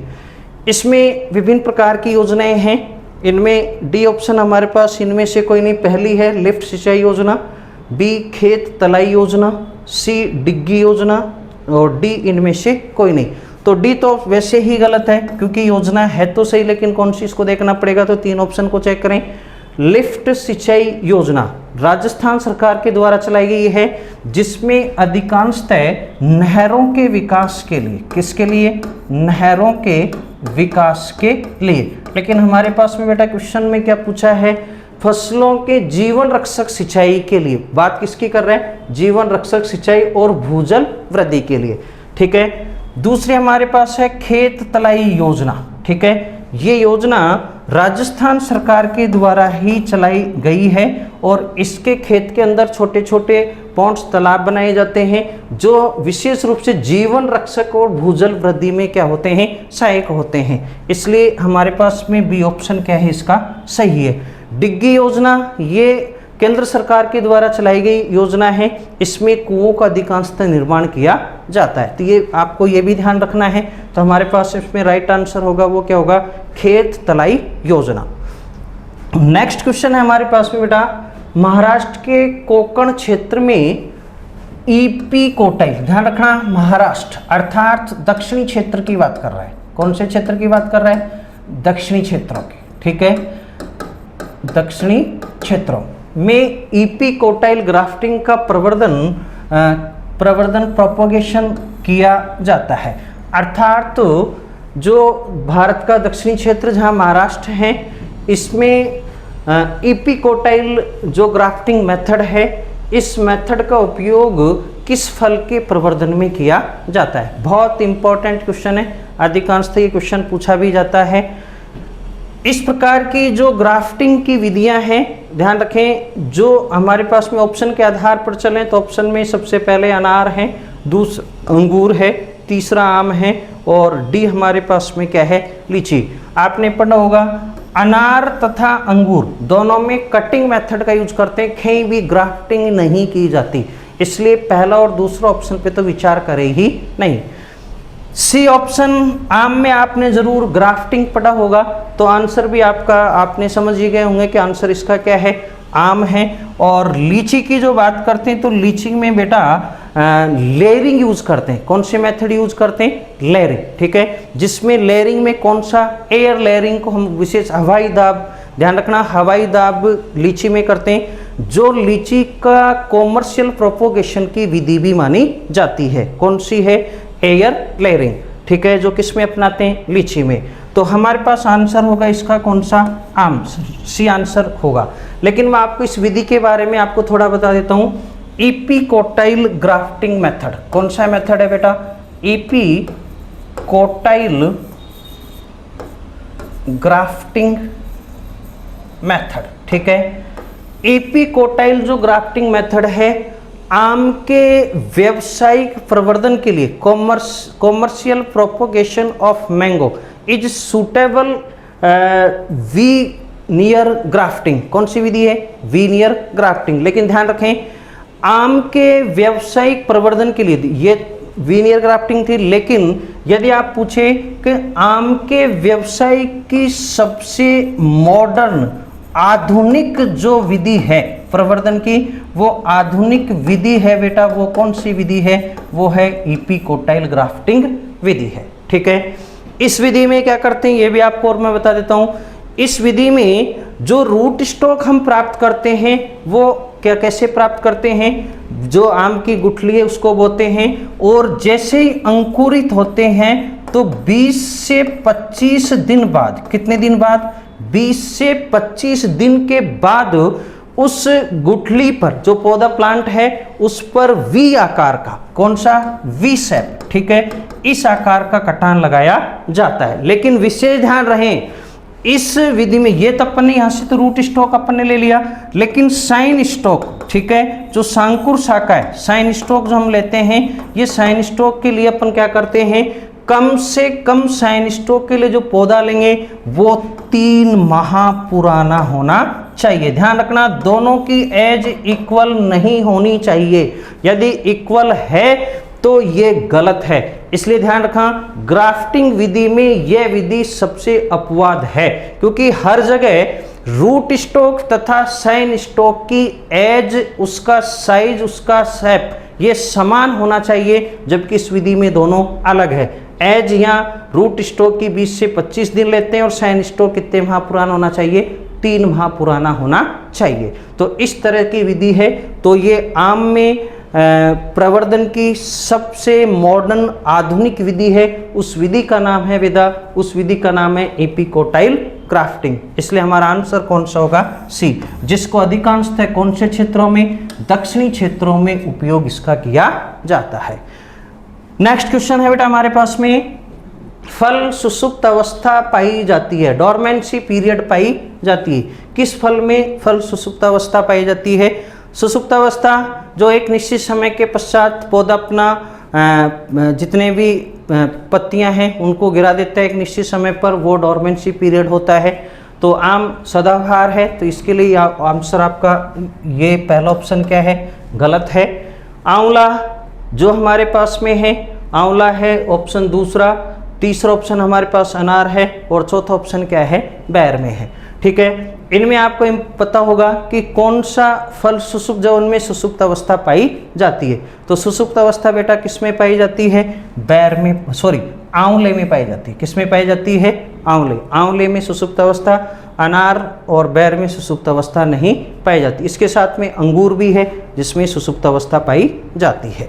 इसमें विभिन्न प्रकार की योजनाएं हैं। इनमें डी ऑप्शन हमारे पास इनमें से कोई नहीं। पहली है लिफ्ट सिंचाई योजना, बी खेत तलाई योजना, सी डिग्गी योजना और डी इनमें से कोई नहीं। तो डी तो वैसे ही गलत है क्योंकि योजना है तो सही, लेकिन कौन सी इसको देखना पड़ेगा। तो 3 ऑप्शन को चेक करें। लिफ्ट सिंचाई योजना राजस्थान सरकार के द्वारा चलाई गई है, जिसमें अधिकांशतः नहरों के विकास के लिए, किसके लिए? नहरों के विकास के लिए। लेकिन हमारे पास में बेटा क्वेश्चन में क्या पूछा है? फसलों के जीवन रक्षक सिंचाई के लिए। बात किसकी कर रहे हैं? जीवन रक्षक सिंचाई और भूजल वृद्धि के लिए। ठीक है, दूसरी हमारे पास है खेत तलाई योजना। ठीक है, ये योजना राजस्थान सरकार के द्वारा ही चलाई गई है और इसके खेत के अंदर छोटे छोटे पॉन्ड्स तालाब बनाए जाते हैं जो विशेष रूप से जीवन रक्षक और भूजल वृद्धि में क्या होते हैं? सहायक होते हैं। इसलिए हमारे पास में बी ऑप्शन क्या है इसका सही है। डिग्गी योजना ये केंद्र सरकार के द्वारा चलाई गई योजना है, इसमें कुओं का अधिकांशतः निर्माण किया जाता है। तो ये आपको ये भी ध्यान रखना है। तो हमारे पास इसमें राइट आंसर होगा वो क्या होगा? खेत तलाई योजना। नेक्स्ट क्वेश्चन है हमारे पास में बेटा, महाराष्ट्र के कोंकण क्षेत्र में ईपी कोटाई, ध्यान रखना महाराष्ट्र अर्थात दक्षिणी क्षेत्र की बात कर रहा है। कौन से क्षेत्र की बात कर रहा है? दक्षिणी क्षेत्रों की। ठीक है, दक्षिणी क्षेत्रों में ईपी कोटाइल ग्राफ्टिंग का प्रवर्धन प्रोपोगेशन किया जाता है। अर्थात तो जो भारत का दक्षिणी क्षेत्र जहां महाराष्ट्र है, इसमें ईपी कोटाइल जो ग्राफ्टिंग मेथड है, इस मेथड का उपयोग किस फल के प्रवर्धन में किया जाता है? बहुत इंपॉर्टेंट क्वेश्चन है, अधिकांशतः ये क्वेश्चन पूछा भी जाता है। इस प्रकार की जो ग्राफ्टिंग की विधियां हैं, ध्यान रखें, जो हमारे पास में ऑप्शन के आधार पर चलें तो ऑप्शन में सबसे पहले अनार है, दूसरा अंगूर है, तीसरा आम है और डी हमारे पास में क्या है? लीची। आपने पढ़ा होगा अनार तथा अंगूर दोनों में कटिंग मेथड का यूज करते हैं, कहीं भी ग्राफ्टिंग नहीं की जाती। इसलिए पहला और दूसरा ऑप्शन पे तो विचार करें ही नहीं। सी ऑप्शन आम में आपने जरूर ग्राफ्टिंग पढ़ा होगा, तो आंसर भी आपका आपने समझ ही गए होंगे कि आंसर इसका क्या है? आम है। और लीची की जो बात करते हैं तो लीची में बेटा लेयरिंग यूज करते हैं। कौन से मेथड यूज करते हैं? लेयरिंग। ठीक है, जिसमें लेयरिंग में कौन सा? एयर लेयरिंग को हम विशेष हवाई दाब, ध्यान रखना हवाई दाब लीची में करते हैं, जो लीची का कॉमर्शियल प्रोपोगेशन की विधि भी मानी जाती है। कौन सी है? Air layering. ठीक है, जो किस में अपनाते हैं? लीची में। तो हमारे पास आंसर होगा इसका कौन सा? आम, सी आंसर होगा। लेकिन मैं आपको इस विधि के बारे में आपको थोड़ा बता देता हूं। ईपी कोटाइल ग्राफ्टिंग मेथड कौन सा मेथड है बेटा? EP quartile grafting method. ठीक है, ईपी कोटाइल जो ग्राफ्टिंग मेथड है, आम के व्यावसायिक प्रवर्धन के लिए commercial propagation of mango is suitable veneer grafting. कौन सी विधि है? Veneer grafting. लेकिन ध्यान रखें, आम के व्यावसायिक प्रवर्धन के लिए ये वीनियर ग्राफ्टिंग थी, लेकिन यदि आप पूछे कि आम के व्यवसाय की सबसे मॉडर्न आधुनिक जो विधि है प्रवर्धन की, वो आधुनिक विधि है बेटा। वो कौन सी विधि है? वो है एपिकोटाइल ग्राफ्टिंग विधि है। ठीक है, इस विधि में क्या करते हैं ये भी आपको और मैं बता देता हूं। इस विधि में जो रूट स्टॉक हम प्राप्त करते हैं वो क्या कैसे प्राप्त करते हैं? जो आम की गुठली है उसको बोते हैं, और जैसे ही अंकुरित होते हैं तो 20 से 25 दिन बाद, कितने दिन बाद? 20 से 25 दिन के बाद उस गुठली पर, जो पौधा प्लांट है उस पर वी आकार का, कौन सा? वी शेप, ठीक है, इस आकार का कटान लगाया जाता है। लेकिन विशेष ध्यान रहे इस विधि में, ये तो अपन ने यहाँ से तो रूट स्टॉक अपन ने ले लिया, लेकिन साइन स्टॉक, ठीक है, जो सांकुर शाखा है, साइन स्टॉक जो हम लेते हैं, ये साइन स्टॉक के लिए अपन क्या करते हैं, कम से कम साइन स्टॉक के लिए जो पौधा लेंगे वो 3 माह पुराना होना चाहिए। ध्यान रखना दोनों की एज इक्वल नहीं होनी चाहिए। यदि इक्वल है तो ये गलत है, इसलिए ध्यान रखा ग्राफ्टिंग विधि में यह विधि सबसे अपवाद है, क्योंकि हर जगह रूट स्टॉक तथा साइन स्टॉक की एज, उसका साइज, उसका शेप ये समान होना चाहिए, जबकि इस विधि में दोनों अलग है। एज यहाँ रूट स्टॉक की 20 से 25 दिन लेते हैं और साइन स्टॉक कितने माह पुराना होना चाहिए? 3 माह पुराना होना चाहिए। तो इस तरह की विधि है। तो ये आम में प्रवर्धन की सबसे मॉडर्न आधुनिक विधि है। उस विधि का नाम है विदा, उस विधि का नाम है एपिकोटाइल ग्राफ्टिंग। इसलिए हमारा आंसर कौन सा होगा? सी, जिसको अधिकांशतः कौन से क्षेत्रों में? दक्षिणी क्षेत्रों में उपयोग इसका किया जाता है। नेक्स्ट क्वेश्चन है बेटा हमारे पास में, फल सुसुप्त अवस्था पाई जाती है, डोरमेंसी पीरियड पाई जाती है। किस फल में फल सुसुप्त अवस्था पाई जाती है? सुसुप्त अवस्था जो एक निश्चित समय के पश्चात पौधा अपना जितने भी पत्तियां हैं उनको गिरा देता है एक निश्चित समय पर, वो डोरमेंसी पीरियड होता है। तो आम सदाबहार है, तो इसके लिए आंसर आपका ये पहला ऑप्शन क्या है? गलत है। आंवला जो हमारे पास में है, आंवला है ऑप्शन दूसरा। तीसरा ऑप्शन हमारे पास अनार है, और चौथा ऑप्शन क्या है? बैर में है। ठीक है, इनमें आपको पता होगा कि कौन सा फल सुसुप्त, जो उनमें सुसुप्त अवस्था पाई जाती है। तो सुसुप्त अवस्था बेटा किस में पाई जाती है? बैर में, सॉरी आंवले में पाई जाती है। किस में पाई जाती है? आंवले। आंवले में सुसुप्त अवस्था, अनार और बैर में सुसुप्त अवस्था नहीं पाई जाती। इसके साथ में अंगूर भी है जिसमें सुसुप्त अवस्था पाई जाती है।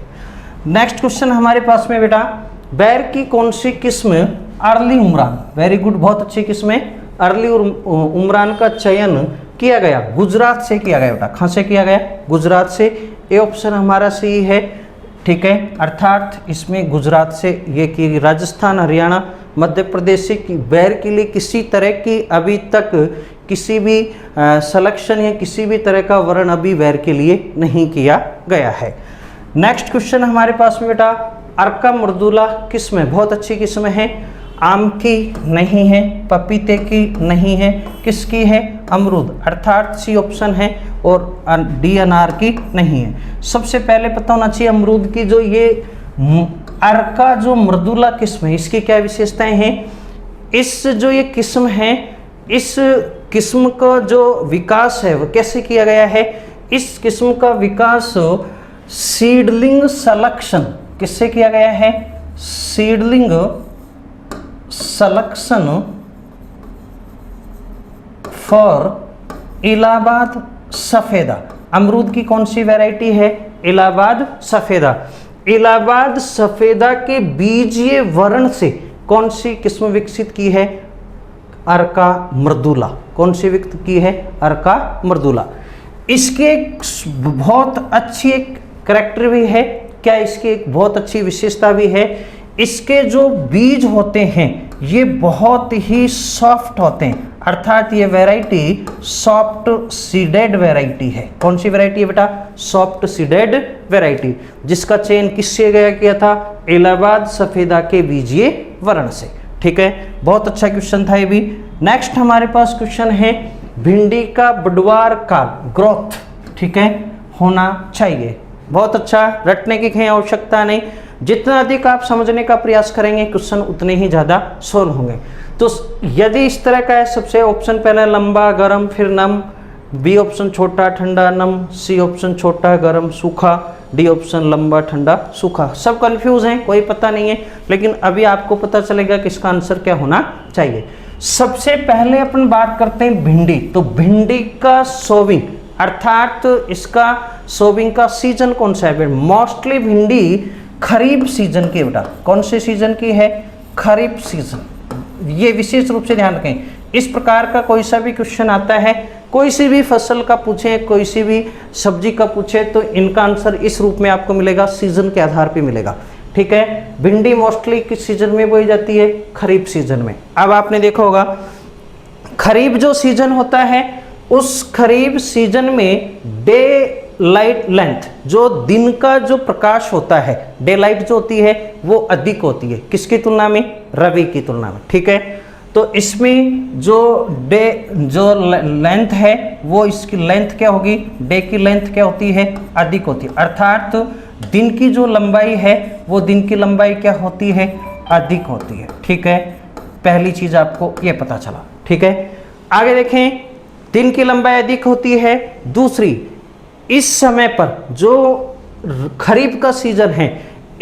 नेक्स्ट क्वेश्चन हमारे पास में बेटा, बैर की कौन सी किस्म अर्ली उमरान, वेरी गुड, बहुत अच्छी किस्म है, अर्ली उमरान का चयन किया गया गुजरात से किया गया बेटा। कहाँ से किया गया? गुजरात से। ये ऑप्शन हमारा सही है। ठीक है, अर्थात इसमें गुजरात से ये की, राजस्थान, हरियाणा, मध्य प्रदेश से की बैर के लिए किसी तरह की अभी तक किसी भी सिलेक्शन या किसी भी तरह का वर्ण अभी बैर के लिए नहीं किया गया है। नेक्स्ट क्वेश्चन हमारे पास में बेटा, अर्का मृदुला किस्म है, बहुत अच्छी किस्म है। आम की नहीं है, पपीते की नहीं है, किसकी है? अमरूद, अर्थात सी ऑप्शन है, और डी अनार की नहीं है। सबसे पहले पता होना चाहिए अमरूद की जो ये अर्का जो मृदुला किस्म है इसकी क्या विशेषताएं हैं? इस जो ये किस्म है, इस किस्म का जो विकास है वो कैसे किया गया है? इस किस्म का विकास सीडलिंग सलेक्शन, किससे किया गया है? सीडलिंग सलेक्शन फॉर इलाहाबाद सफेदा। अमरूद की कौन सी वैरायटी है? इलाहाबाद सफेदा। इलाहाबाद सफेदा के बीजीय वर्ण से कौन सी किस्म विकसित की है? अर्का मृदुला। कौन सी विकसित की है? अर्का मृदुला। इसके बहुत अच्छी एक करैक्टर भी है, क्या इसकी एक बहुत अच्छी विशेषता भी है, इसके जो बीज होते हैं ये बहुत ही सॉफ्ट होते हैं, अर्थात ये वैरायटी सॉफ्ट सीडेड वैरायटी है। कौन सी वैरायटी है बेटा? सॉफ्ट सीडेड वैरायटी, जिसका चयन किससे गया किया था? इलाहाबाद सफेदा के बीजीय वर्ण से। ठीक है, बहुत अच्छा क्वेश्चन था ये भी। नेक्स्ट हमारे पास क्वेश्चन है, भिंडी का बुढ़वार काल, ग्रोथ, ठीक है, होना चाहिए। बहुत अच्छा, रटने की कहीं आवश्यकता नहीं, जितना अधिक आप समझने का प्रयास करेंगे क्वेश्चन उतने ही ज़्यादा सोल्व होंगे। तो यदि इस तरह का है, सबसे ऑप्शन पहले लंबा, गर्म, फिर नम, बी ऑप्शन छोटा ठंडा नम, सी ऑप्शन छोटा गर्म सूखा, डी ऑप्शन लंबा ठंडा सूखा। सब कंफ्यूज हैं, कोई पता नहीं है, लेकिन अभी आपको पता चलेगा कि इसका आंसर क्या होना चाहिए। सबसे पहले अपन बात करते हैं भिंडी। तो भिंडी का सोविंग अर्थात इसका सोविंग का सीजन कौन सा है? मोस्टली भिंडी खरीफ सीजन की बेटा। कौन से सीजन की है? खरीफ सीजन। ये विशेष रूप से ध्यान रखें। इस प्रकार का कोई सा भी क्वेश्चन आता है, कोई सी भी फसल का पूछे, कोई सी भी सब्जी का पूछे, तो इनका आंसर इस रूप में आपको मिलेगा, सीजन के आधार पे मिलेगा। ठीक है, भिंडी मोस्टली किस सीजन में बोई जाती है? खरीफ सीजन में। अब आपने देखा होगा खरीफ जो सीजन होता है, उस खरीफ सीजन में डे लाइट लेंथ, जो दिन का जो प्रकाश होता है, डे लाइट जो होती है वो अधिक होती है। किसकी तुलना में? रवि की तुलना में। ठीक है, तो इसमें जो लेंथ है वो, इसकी लेंथ क्या होगी? डे की लेंथ क्या होती है? अधिक होती है। अर्थात दिन की जो लंबाई है वो दिन की लंबाई क्या होती है? अधिक होती है। ठीक है, पहली चीज आपको ये पता चला। ठीक है, आगे देखें, दिन की लंबाई अधिक होती है। दूसरी, इस समय पर जो खरीफ का सीजन है,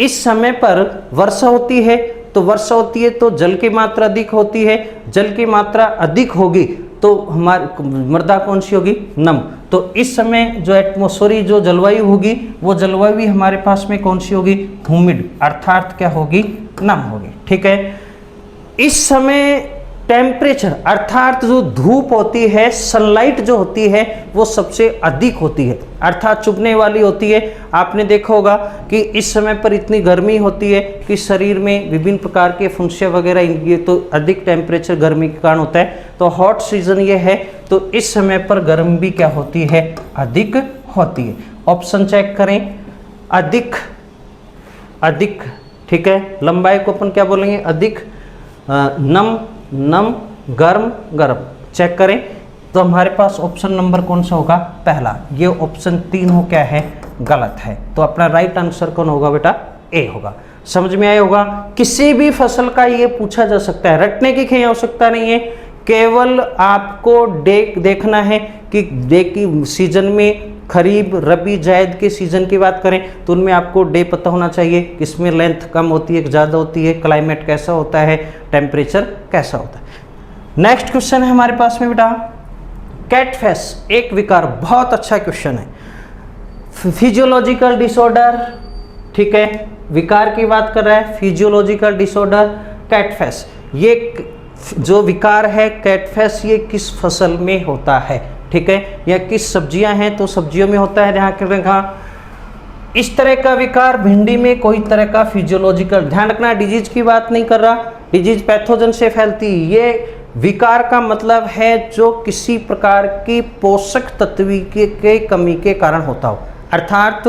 इस समय पर वर्षा होती है, तो वर्षा होती है तो जल की मात्रा अधिक होती है। जल की मात्रा अधिक होगी तो हमारी मृदा कौन सी होगी? नम। तो इस समय जो एटमॉस्फेरिक जो जलवायु होगी, वो जलवायु भी हमारे पास में कौन सी होगी? ह्यूमिड, अर्थात क्या होगी? नम होगी। ठीक है, इस समय टेम्परेचर अर्थात जो धूप होती है, सनलाइट जो होती है वो सबसे अधिक होती है, अर्थात चुभने वाली होती है। आपने देखा होगा कि इस समय पर इतनी गर्मी होती है कि शरीर में विभिन्न प्रकार के फुंसिया वगैरह, ये तो अधिक टेम्परेचर गर्मी के कारण होता है। तो हॉट सीजन ये है, तो इस समय पर गर्मी भी क्या होती है? अधिक होती है। ऑप्शन चेक करें, अधिक अधिक। ठीक है, लंबाई को अपन क्या बोलेंगे? अधिक। नम नम, गर्म गर्म। चेक करें तो हमारे पास ऑप्शन नंबर कौन सा होगा? पहला। ये ऑप्शन 3 हो क्या है? गलत है। तो अपना राइट आंसर कौन होगा बेटा? ए होगा। समझ में आया होगा? किसी भी फसल का ये पूछा जा सकता है, रटने की कोई आवश्यकता नहीं है। केवल आपको देखना है कि डे की सीजन में खरीफ, रबी, जायद के सीजन की बात करें तो उनमें आपको डे पता होना चाहिए, किसमें लेंथ कम होती है, ज़्यादा होती है, क्लाइमेट कैसा होता है, टेम्परेचर कैसा होता है। नेक्स्ट क्वेश्चन है हमारे पास में बेटा, कैटफेस एक विकार। बहुत अच्छा क्वेश्चन है। Physiological disorder. ठीक है, विकार की बात कर रहा है, फिजियोलॉजिकल डिसऑर्डर कैटफेस। ये जो विकार है कैटफेस, ये किस फसल में होता है? ठीक है, या किस सब्जियां हैं? तो सब्जियों में होता है। ध्यान रखना, इस तरह का विकार भिंडी में कोई तरह का फिजियोलॉजिकल, ध्यान रखना डिजीज की बात नहीं कर रहा, डिजीज पैथोजन से फैलती। ये विकार का मतलब है जो किसी प्रकार की पोषक तत्व के कमी के कारण होता हो, अर्थात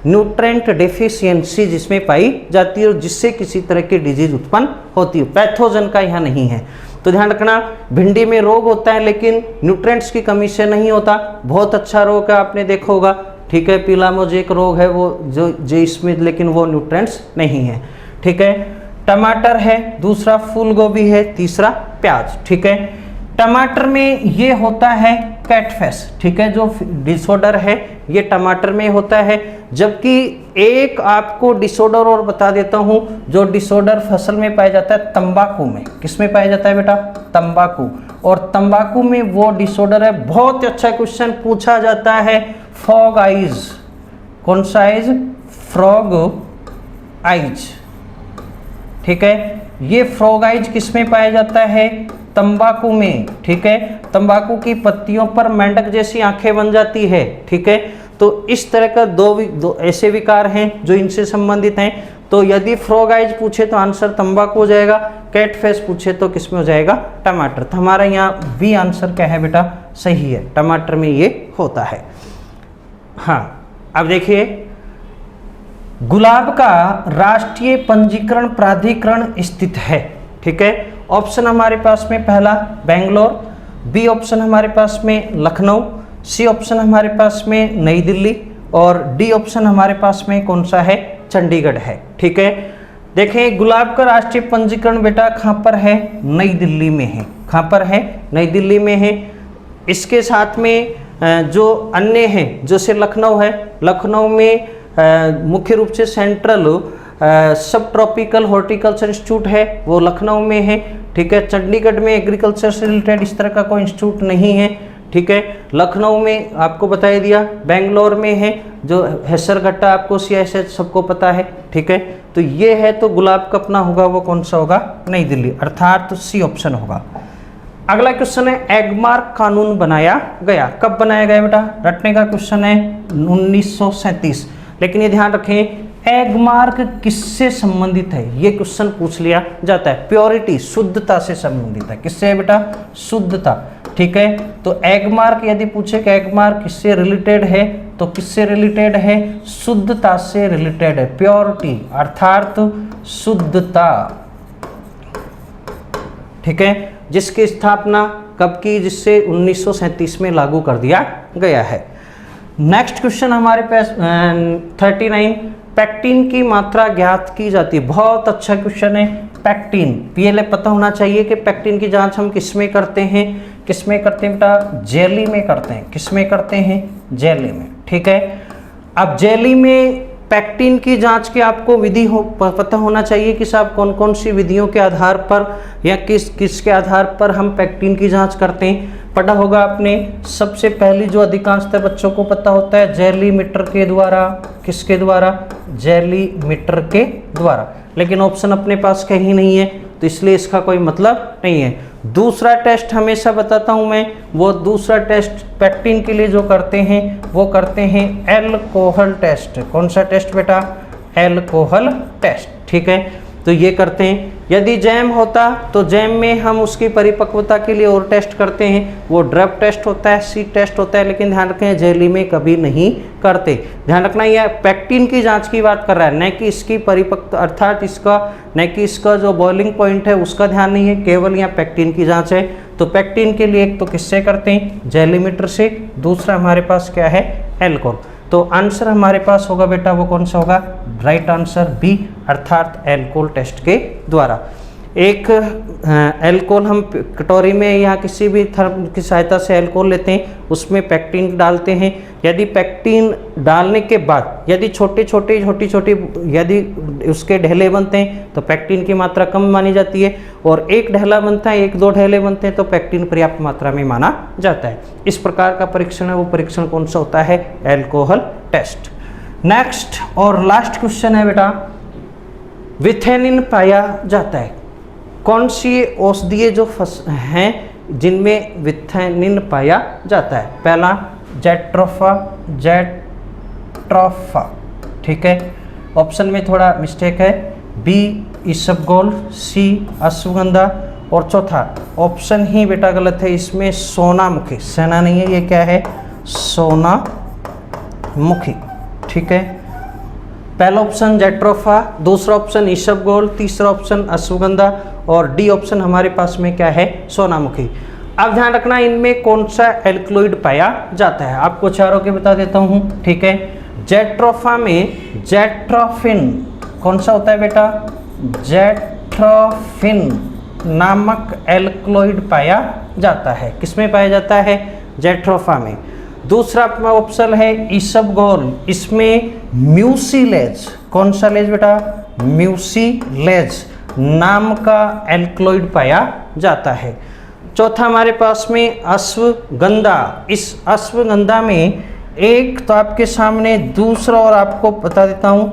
न्यूट्रेंट डेफिशिएंसी जिसमें पाई जाती है और जिससे किसी तरह की डिजीज उत्पन्न होती है। पैथोजन का यहाँ नहीं है। तो ध्यान रखना, भिंडी में रोग होता है लेकिन न्यूट्रेंट्स की कमी से नहीं होता। बहुत अच्छा रोग है, आपने देखा होगा। ठीक है, पीला मोजेक रोग है वो जो इसमें, लेकिन वो न्यूट्रेंट्स नहीं है। ठीक है, टमाटर है, दूसरा फूल गोभी है, तीसरा प्याज। ठीक है, टमाटर में ये होता है कैटफेस। ठीक है, जो डिसऑर्डर है ये टमाटर में होता है। जबकि एक आपको डिसऑर्डर और बता देता हूं, जो डिसऑर्डर फसल में पाया जाता है तंबाकू में। किस में पाया जाता है बेटा? तंबाकू। और तंबाकू में वो डिसऑर्डर है, बहुत अच्छा क्वेश्चन पूछा जाता है, फ्रॉग आइज। कौन सा आइज? Frog eyes. ठीक है, ये फ्रॉग आइज किस में पाया जाता है? तंबाकू में। ठीक है, तंबाकू की पत्तियों पर मेंढक जैसी आंखें बन जाती है। ठीक है, तो इस तरह का दो ऐसे विकार हैं जो इनसे संबंधित हैं। तो यदि फ्रॉग आइज पूछे तो आंसर तंबाकू हो जाएगा, कैटफेस पूछे तो किसमें हो जाएगा? टमाटर। तो हमारा यहाँ बी आंसर क्या है बेटा? सही है, टमाटर में ये होता है। हाँ, अब देखिए, गुलाब का राष्ट्रीय पंजीकरण प्राधिकरण स्थित है। ठीक है, ऑप्शन हमारे पास में पहला बेंगलोर, बी ऑप्शन हमारे पास में लखनऊ, सी ऑप्शन हमारे पास में नई दिल्ली और डी ऑप्शन हमारे पास में कौन सा है? चंडीगढ़ है। ठीक है, देखें गुलाब का राष्ट्रीय पंजीकरण बेटा कहाँ पर है? नई दिल्ली में है। कहाँ पर है? नई दिल्ली में है। इसके साथ में जो अन्य हैं, जैसे लखनऊ है, लखनऊ में मुख्य रूप से सेंट्रल सब ट्रॉपिकल हॉर्टिकल्चर इंस्टीट्यूट है, वो लखनऊ में है। ठीक है, चंडीगढ़ में एग्रीकल्चर से रिलेटेड इस तरह का कोई इंस्टीट्यूट नहीं है। ठीक है, लखनऊ में आपको बता दिया, बेंगलोर में है जो हेसरघट्टा, आपको CISH सबको पता है। ठीक है, तो ये है, तो गुलाब का अपना होगा वो कौन सा होगा, नई दिल्ली, अर्थात तो C ऑप्शन होगा। अगला क्वेश्चन है एगमार्क कानून बनाया गया, कब बनाया गया बेटा, रटने का क्वेश्चन है 1937। लेकिन ये ध्यान रखें एगमार्क किससे संबंधित है, ये क्वेश्चन पूछ लिया जाता है। प्योरिटी, शुद्धता से संबंधित है, किससे है बेटा, शुद्धता। ठीक है, तो एगमार्क यदि पूछे कि एगमार्क किससे रिलेटेड है, तो किससे रिलेटेड है, शुद्धता से रिलेटेड है, प्योरिटी अर्थात शुद्धता। ठीक है, जिसकी स्थापना कब की, जिससे 1937 में लागू कर दिया गया है। नेक्स्ट क्वेश्चन हमारे पास 39, पैक्टिन की मात्रा ज्ञात की जाती है। बहुत अच्छा क्वेश्चन है। पैक्टिन, पहले पता होना चाहिए कि पैक्टिन की जांच हम किस में करते हैं, किस में करते हैं बेटा, जेली में करते हैं। किस में करते हैं, जेली में। ठीक है, अब जेली में पैक्टिन की जांच की आपको विधि पता होना चाहिए कि साहब कौन कौन सी विधियों के आधार पर या किसके आधार पर हम पैक्टिन की जांच करते हैं। पढ़ा होगा आपने, सबसे पहली जो अधिकांशतः बच्चों को पता होता है, जेली मीटर के द्वारा। किसके द्वारा, जेली मीटर के द्वारा। लेकिन ऑप्शन अपने पास कहीं नहीं है, तो इसलिए इसका कोई मतलब नहीं है। दूसरा टेस्ट हमेशा बताता हूं मैं, वो दूसरा टेस्ट पैक्टिन के लिए जो करते हैं वो करते हैं एल्कोहल टेस्ट। कौन सा टेस्ट बेटा, एल्कोहल टेस्ट। ठीक है, तो ये करते हैं। यदि जैम होता तो जैम में हम उसकी परिपक्वता के लिए और टेस्ट करते हैं, वो ड्रप टेस्ट होता है, सी टेस्ट होता है। लेकिन ध्यान रखें जेली में कभी नहीं करते। ध्यान रखना, यह पैक्टिन की जांच की बात कर रहा है, न कि इसकी परिपक्वता अर्थात इसका, न कि इसका जो बॉइलिंग पॉइंट है उसका ध्यान नहीं है, केवल यहाँ पैक्टिन की जांच है। तो पैक्टिन के लिए एक तो किससे करते हैं, जेलीमीटर से। दूसरा हमारे पास क्या है, एल्कोहल। तो आंसर हमारे पास होगा बेटा वो कौन सा होगा, राइट आंसर बी, अर्थात एल्कोहल टेस्ट के द्वारा। एक एल्कोहल हम कटोरी में या किसी भी थर्म की सहायता से एल्कोहल लेते हैं, उसमें पैक्टिन डालते हैं। यदि पैक्टिन डालने के बाद यदि छोटे छोटे यदि उसके ढेले बनते हैं तो पैक्टिन की मात्रा कम मानी जाती है, और एक ढेला बनता है, एक दो ढेले बनते हैं तो पैक्टिन पर्याप्त मात्रा में माना जाता है। इस प्रकार का परीक्षण है, वो परीक्षण कौन सा होता है, एल्कोहल टेस्ट। नेक्स्ट और लास्ट क्वेश्चन है बेटा, विथेनिन पाया जाता है। कौन सी औषधीय जो हैं जिनमें विथेनिन पाया जाता है। पहला जेट्रोफा, ठीक है, ऑप्शन में थोड़ा मिस्टेक है, बी इसबगोल, सी अश्वगंधा, और चौथा ऑप्शन ही बेटा गलत है, इसमें सोनामुखी, सेना नहीं है, ये क्या है, सोनामुखी। ठीक है, पहला ऑप्शन जेट्रोफा, दूसरा ऑप्शन इसबगोल, तीसरा ऑप्शन अश्वगंधा, और डी ऑप्शन हमारे पास में क्या है, सोनामुखी। अब ध्यान रखना इनमें कौन सा एल्कलॉइड पाया जाता है, आपको चारों के बता देता हूं। ठीक है, जेट्रोफा में जेट्रोफिन कौन सा होता है बेटा, जेट्रोफिन नामक एल्कलॉइड पाया जाता है। किसमें पाया जाता है, जेट्रोफा में। दूसरा ऑप्शन है इसबगोल, इसमें म्यूसिलेज, कौन सा लेज बेटा, म्यूसिलेज नाम का एल्कलॉइड पाया जाता है। चौथा हमारे पास में अश्वगंधा, इस अश्वगंधा में एक तो आपके सामने, दूसरा और आपको बता देता हूं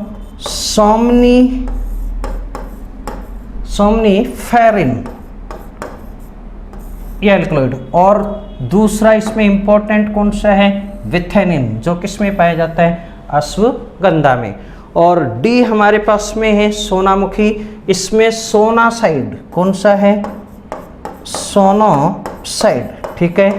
सोमनीफेरिन ये एल्कलॉइड, और दूसरा इसमें इंपॉर्टेंट कौन सा है, विथेनिन, जो किस में पाया जाता है, अश्वगंधा में। और डी हमारे पास में है सोनामुखी, इसमें सोनासाइड कौन सा है, सोनोसाइड। ठीक है,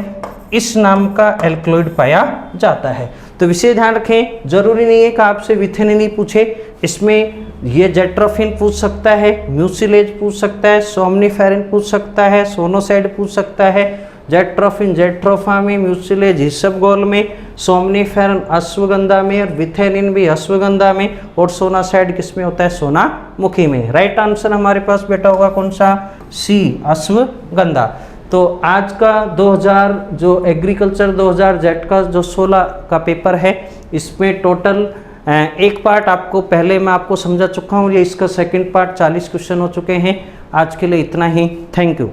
इस नाम का एल्कलॉइड पाया जाता है। तो विशेष ध्यान रखें, जरूरी नहीं है कि आपसे विथेनिन ही पूछे, इसमें ये जेट्रोफिन पूछ सकता है, म्यूसिलेज पूछ सकता है, सोमनीफेरिन पूछ सकता है, सोनोसाइड पूछ सकता है। जेट्रोफिन जेट्रोफा में, म्यूसिलेज इसबगोल में, सोमनीफेरिन अश्वगंधा में, और विथेनिन भी अश्वगंधा में, और सोनासाइड किस में होता है, सोनामुखी में। राइट आंसर हमारे पास बेटा होगा कौन सा, सी अश्वगंधा। तो आज का 2000 जो एग्रीकल्चर 2000 जेट का जो 16 का पेपर है, इसमें टोटल एक पार्ट आपको पहले मैं आपको समझा चुका हूँ, ये इसका सेकंड पार्ट 40 क्वेश्चन हो चुके हैं। आज के लिए इतना ही, थैंक यू।